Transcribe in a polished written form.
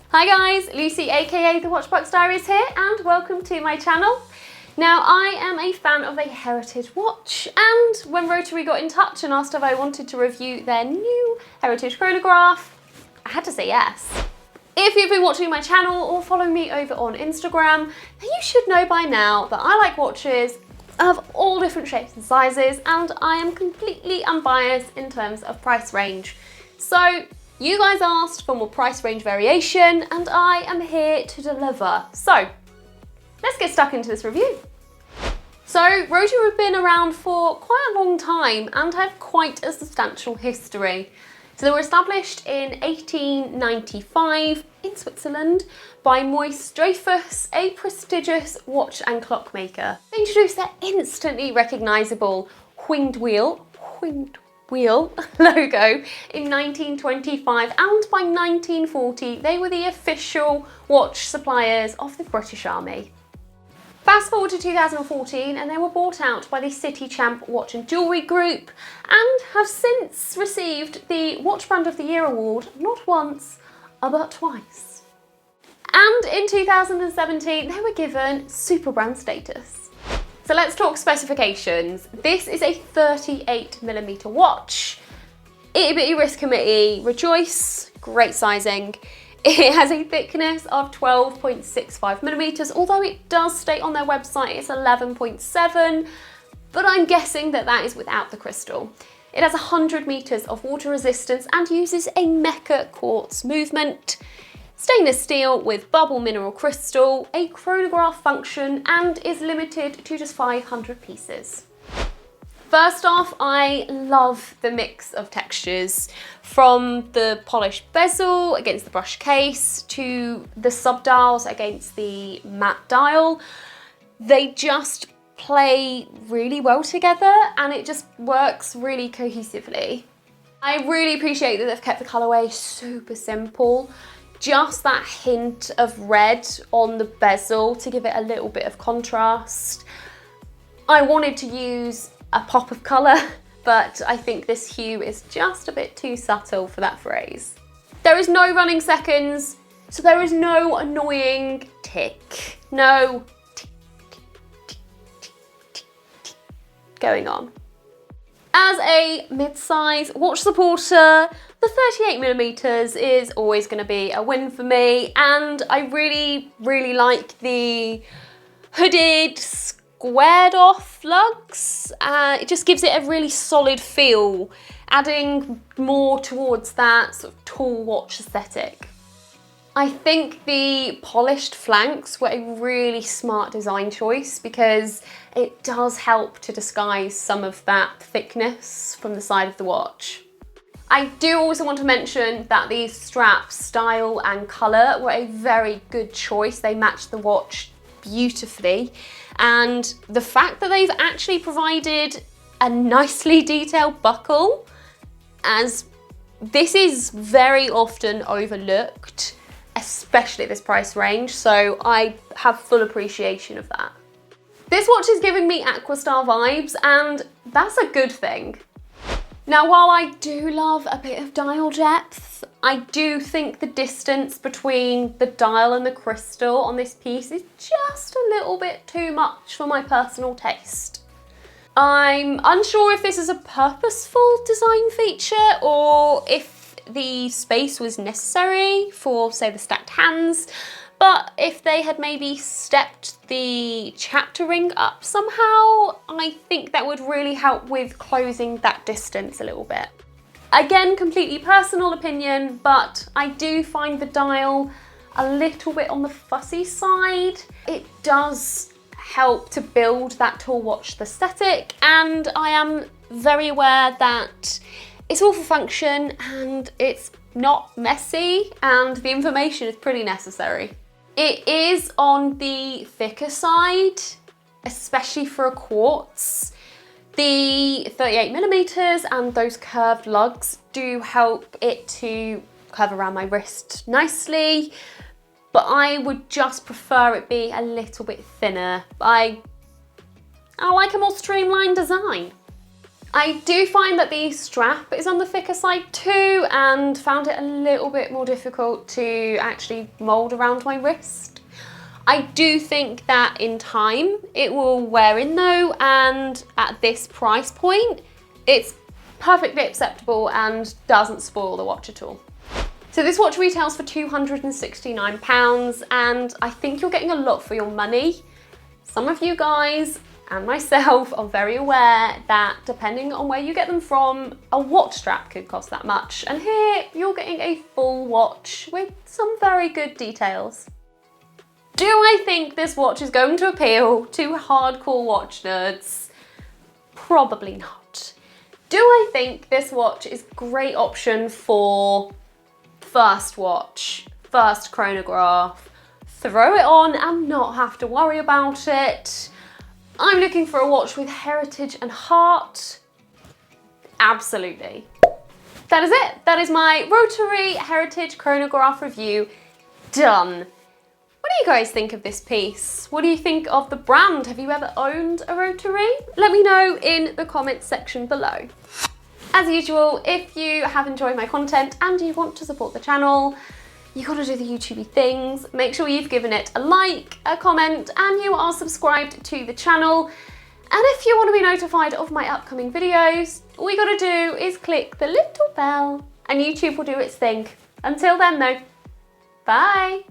Hi guys, Lucy aka The Watchbox Diaries here and welcome to my channel. Now I am a fan of a Heritage watch, and when Rotary got in touch and asked if I wanted to review their new Heritage Chronograph, I had to say yes. If you've been watching my channel or following me over on Instagram, then you should know by now that I like watches of all different shapes and sizes, and I am completely unbiased in terms of price range. So you guys asked for more price range variation and I am here to deliver. So let's get stuck into this review. So Rotary have been around for quite a long time and have quite a substantial history. So they were established in 1895 in Switzerland by Moise Dreyfus, a prestigious watch and clock maker. They introduced their instantly recognisable winged wheel logo in 1925, and by 1940 they were the official watch suppliers of the British Army. Fast forward to 2014 and they were bought out by the City Champ Watch and Jewellery Group and have since received the Watch Brand of the Year award not once but twice. And in 2017 they were given super brand status. So let's talk specifications. This is a 38mm watch. Itty Bitty Wrist Committee, rejoice, great sizing. It has a thickness of 12.65mm, although it does state on their website it's 11.7, but I'm guessing that that is without the crystal. It has 100 meters of water resistance and uses a Meca-quartz movement. Stainless steel with bubble mineral crystal, a chronograph function, and is limited to just 500 pieces. First off, I love the mix of textures, from the polished bezel against the brush case to the subdials against the matte dial. They just play really well together and it just works really cohesively. I really appreciate that they've kept the colourway super simple. Just that hint of red on the bezel to give it a little bit of contrast. I wanted to use a pop of colour, but I think this hue is just a bit too subtle for that phrase. There is no running seconds, so there is no annoying tick. No tick, tick, tick, tick, tick, tick going on. As a mid-size watch supporter, the 38mm is always going to be a win for me, and I really like the hooded, squared off lugs. It just gives it a really solid feel, adding more towards that sort of tall watch aesthetic. I think the polished flanks were a really smart design choice because it does help to disguise some of that thickness from the side of the watch. I do also want to mention that these straps, style and colour, were a very good choice. They match the watch beautifully, and the fact that they've actually provided a nicely detailed buckle, as this is very often overlooked, especially at this price range, so I have full appreciation of that. This watch is giving me Aquastar vibes, and that's a good thing. Now, while I do love a bit of dial depth, I do think the distance between the dial and the crystal on this piece is just a little bit too much for my personal taste. I'm unsure if this is a purposeful design feature or if the space was necessary for, say, the stacked hands, but if they had maybe stepped the chapter ring up somehow, I think that would really help with closing that distance a little bit. Again, completely personal opinion, but I do find the dial a little bit on the fussy side. It does help to build that tall watch aesthetic, and I am very aware that it's all for function and it's not messy, and the information is pretty necessary. It is on the thicker side, especially for a quartz. The 38mm and those curved lugs do help it to curve around my wrist nicely, but I would just prefer it be a little bit thinner. I like a more streamlined design. I do find that the strap is on the thicker side too, and found it a little bit more difficult to actually mould around my wrist. I do think that in time it will wear in though, and at this price point, it's perfectly acceptable and doesn't spoil the watch at all. So this watch retails for £269, and I think you're getting a lot for your money. Some of you guys and myself are very aware that depending on where you get them from, a watch strap could cost that much. And here you're getting a full watch with some very good details. Do I think this watch is going to appeal to hardcore watch nerds? Probably not. Do I think this watch is a great option for first watch, first chronograph, throw it on and not have to worry about it? I'm looking for a watch with heritage and heart. Absolutely. That is it. That is my Rotary Heritage Chronograph review done. What do you guys think of this piece? What do you think of the brand? Have you ever owned a Rotary? Let me know in the comments section below. As usual, if you have enjoyed my content and you want to support the channel, you gotta do the YouTubey things. Make sure you've given it a like, a comment, and you are subscribed to the channel. And if you want to be notified of my upcoming videos, all you gotta do is click the little bell and YouTube will do its thing. Until then though, bye.